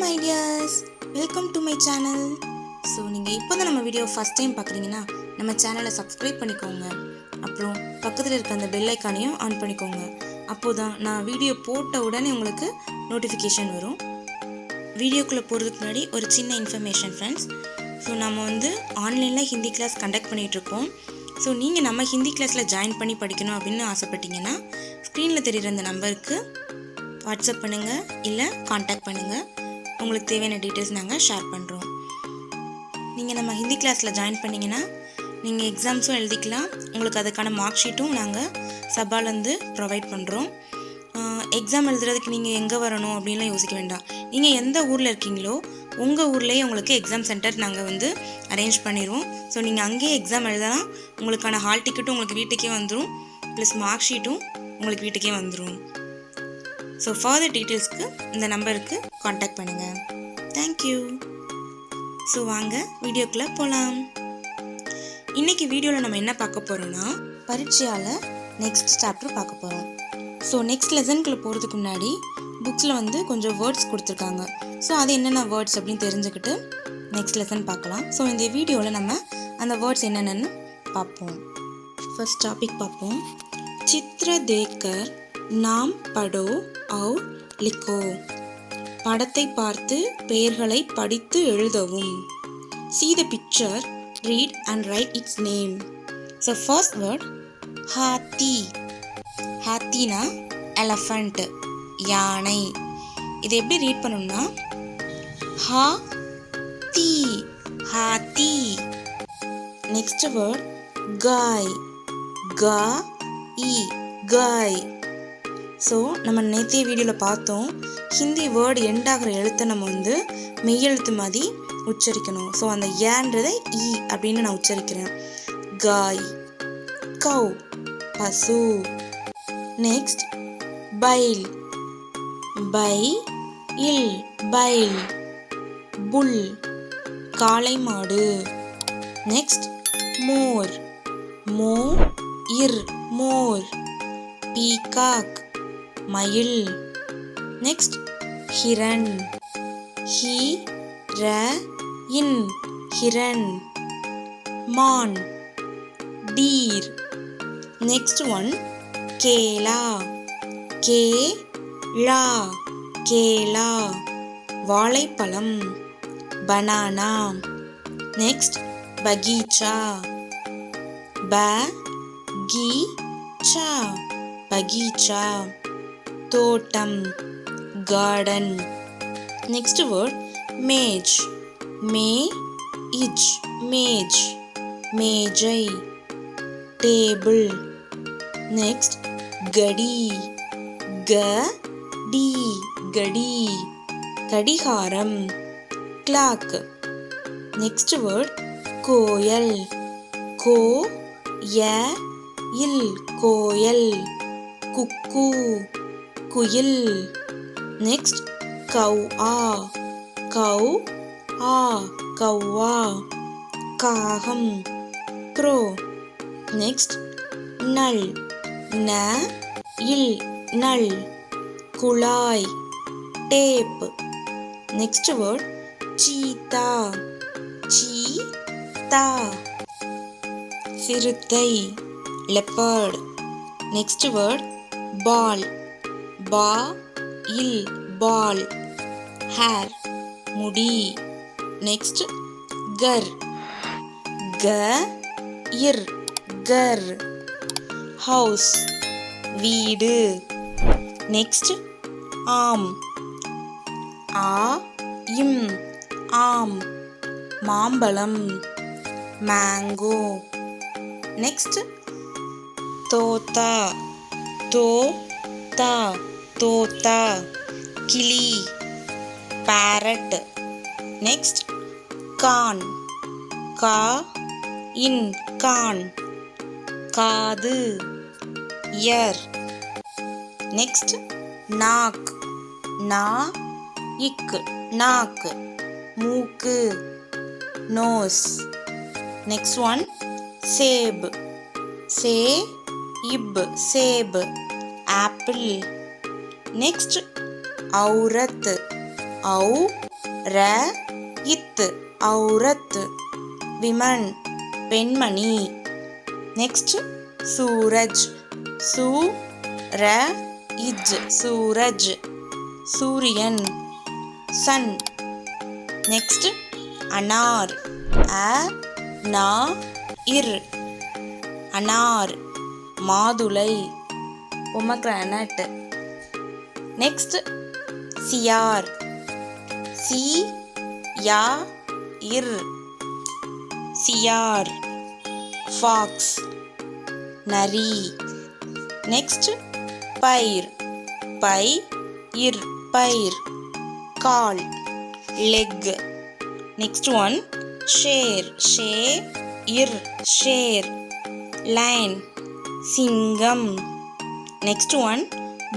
my dears, welcome to my channel. So நீங்கள் இப்போ தான் நம்ம வீடியோ ஃபஸ்ட் டைம் பார்க்குறீங்கன்னா நம்ம சேனலை சப்ஸ்கிரைப் பண்ணிக்கோங்க. அப்புறம் பக்கத்தில் இருக்க அந்த பெல் ஐக்கானையும் ஆன் பண்ணிக்கோங்க. அப்போது தான் நான் வீடியோ போட்ட உடனே உங்களுக்கு நோட்டிஃபிகேஷன் வரும். வீடியோக்குள்ளே போகிறதுக்கு முன்னாடி ஒரு சின்ன இன்ஃபர்மேஷன் ஃப்ரெண்ட்ஸ். ஸோ நம்ம ஆன்லைனில் ஹிந்தி கிளாஸ் கண்டக்ட் பண்ணிகிட்ருக்கோம். ஸோ நீங்கள் நம்ம ஹிந்தி கிளாஸில் ஜாயின் பண்ணி படிக்கணும் அப்படின்னு ஆசைப்பட்டீங்கன்னா ஸ்க்ரீனில் தெரிகிற அந்த நம்பருக்கு வாட்ஸ்அப் பண்ணுங்கள், இல்லை காண்டாக்ட் பண்ணுங்கள். உங்களுக்கு தேவையான டீட்டெயில்ஸ் நாங்கள் ஷேர் பண்ணுறோம். நீங்கள் நம்ம ஹிந்தி கிளாஸில் ஜாயின் பண்ணிங்கன்னா நீங்கள் எக்ஸாம்ஸும் எழுதிக்கலாம். உங்களுக்கு அதுக்கான மார்க் ஷீட்டும் நாங்கள் சபாலேருந்து ப்ரொவைட் பண்ணுறோம். எக்ஸாம் எழுதுறதுக்கு நீங்கள் எங்கே வரணும் அப்படின்லாம் யோசிக்க வேண்டாம். நீங்கள் எந்த ஊரில் இருக்கீங்களோ உங்கள் ஊர்லேயே உங்களுக்கு எக்ஸாம் சென்டர் நாங்கள் அரேஞ்ச் பண்ணிடுவோம். ஸோ நீங்கள் அங்கேயே எக்ஸாம் எழுதலாம். உங்களுக்கான ஹால் டிக்கெட்டும் உங்களுக்கு வீட்டுக்கே வந்துடும், ப்ளஸ் மார்க் ஷீட்டும் உங்களுக்கு வீட்டுக்கே வந்துடும். ஸோ ஃபர்தர் டீட்டெயில்ஸ்க்கு இந்த நம்பருக்கு காண்டாக்ட் பண்ணுங்கள். தேங்க்யூ. ஸோ வாங்க வீடியோக்குள்ளே போகலாம். இன்றைக்கி வீடியோவில் நம்ம என்ன பார்க்க போகிறோன்னா பரீட்சையால் நெக்ஸ்ட் சாப்டர் பார்க்க போகிறோம். ஸோ நெக்ஸ்ட் லெசனுக்குள்ளே போகிறதுக்கு முன்னாடி புக்ஸில் கொஞ்சம் வேர்ட்ஸ் கொடுத்துருக்காங்க. ஸோ அது என்னென்ன வேர்ட்ஸ் அப்படின்னு தெரிஞ்சுக்கிட்டு நெக்ஸ்ட் லெசன் பார்க்கலாம். ஸோ இந்த வீடியோவில் நம்ம அந்த வேர்ட்ஸ் என்னென்னு பார்ப்போம். ஃபர்ஸ்ட் டாபிக் பார்ப்போம். சித்ர தேக்கர் நாம் படோ அவுர் லிக்கோ. படத்தை பார்த்து பெயர்களை படித்து எழுதவும். See the picture, read and write its name. So first word hathi. ஹாத்தினா எலஃபண்ட், யானை. இது எப்படி ரீட் பண்ணணும்னா ஹா தி, ஹாத்தி. நெக்ஸ்ட் வேர்ட் காய். கா இ, காய். ஸோ நம்ம நேற்றைய வீடியோவில் பார்த்தோம், ஹிந்தி வேர்டு எண்ட் ஆகிற எழுத்தை நம்ம மெய்யெழுத்து மாதிரி உச்சரிக்கணும். ஸோ அந்த ஏன்றதை இ அப்படின்னு நான் உச்சரிக்கிறேன். காய். கவ், பசு. நெக்ஸ்ட் பைல். பை இல், பைல். புல், காளை மாடு. நெக்ஸ்ட் மோர். மோ இர், மோர். பீகாக், மயில். நெக்ஸ்ட் ஹிரண். ஹி ர இன், ஹிரண். மான், டீர். நெக்ஸ்ட் ஒன் கேலா. கே லா, கேலா, வாழைப்பழம், பனானா. நெக்ஸ்ட் பகீச்சா. ப கி சா, பகீச்சா, தோட்டம், கார்டன். நெக்ஸ்ட் வேர்ட் மேஜ். மே இஜ், மேஜ், மேஜை, டேபிள். நெக்ஸ்ட் கடி. க டி, கடி, கடிகாரம், கிளாக். நெக்ஸ்ட் வேர்ட் கோயல். கோ ய இல், கோயல், குக்கு, குயில். நெக்ஸ்ட் கவ் ஆ. கவ் ஆ, கவ்வா, காகம், க்ரோ. நெக்ஸ்ட் நல். ந இல், நல், குழாய், டேப். நெக்ஸ்ட் வேர்ட் சீதா. சீ தா, சிறுத்தை, leopard. Next word ball. Ba il, ball, hair, mudi. Next gar. Ga ir, gar, house, வீடு. Next arm. A im, arm, மாம்பழம், mango. Next தோத்தா. தோ தா, தோத்தா, கிளி, parrot. Next கான். கா இன், கான், காது, ear. Next knock. நா இக், நாக், மூக்கு, nose. Next one சேப். சே இப், சேப், ஆப்பிள். நெக்ஸ்ட் ஔரத். ஔ ர இத் ஔரத் விமன் பெண்மணி. நெக்ஸ்ட் சூரஜ் சு ர இஜ் சூரஜ் சூரியன் சன். நெக்ஸ்ட் அனார் அ நா இர் அனார் மாதுளை பொமக்ரானட். நெக்ஸ்ட் சியார் சி யா இர் சியார் ஃபாக்ஸ் நரி. நெக்ஸ்ட் பைர் பை இர் பைர் கால் லெக். நெக்ஸ்ட் ஒன் ஷேர் ஷே இர் ஷேர் லைன் சிங்கம். நெக்ஸ்ட் ஒன்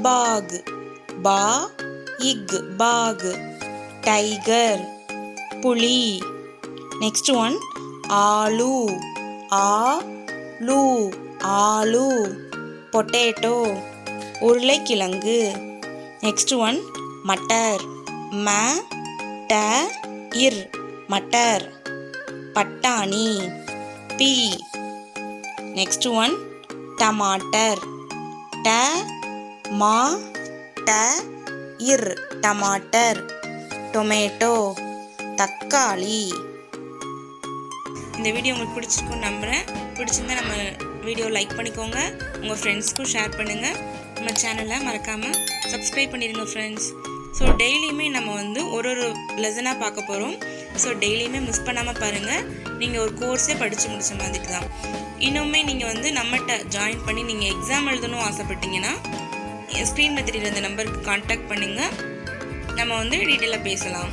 பாக் பா இக் பாக் டைகர் புலி. நெக்ஸ்ட் ஒன் ஆலு ஆ லூ ஆலு பொட்டேட்டோ உருளைக்கிழங்கு. நெக்ஸ்ட் ஒன் மட்டர் ம ட இர் மட்டர் பட்டாணி பி. நெக்ஸ்ட் ஒன் டமாட்டர் ட மா ட இர் டமாட்டர் டொமேட்டோ தக்காளி. இந்த வீடியோ உங்களுக்கு பிடிச்சிருக்குன்னு நம்புகிறேன். பிடிச்சிருந்தா நம்ம வீடியோ லைக் பண்ணிக்கோங்க, உங்கள் ஃப்ரெண்ட்ஸ்க்கும் ஷேர் பண்ணுங்கள். நம்ம சேனலை மறக்காமல் சப்ஸ்கிரைப் பண்ணிடுங்க ஃப்ரெண்ட்ஸ். ஸோ டெய்லியுமே நம்ம வந்து ஒரு லெசனாக பார்க்க போகிறோம். ஸோ டெய்லியுமே மிஸ் பண்ணாமல் பாருங்கள். நீங்கள் ஒரு கோர்ஸே படித்து முடித்த மாதிரி தான். இன்னுமே நீங்கள் வந்து நம்மகிட்ட ஜாயின் பண்ணி நீங்கள் எக்ஸாம் எழுதணும் ஆசைப்பட்டீங்கன்னா ஸ்க்ரீனில் தெரியுற இந்த நம்பருக்கு கான்டாக்ட் பண்ணுங்கள். நம்ம வந்து டீட்டெயிலாக பேசலாம்.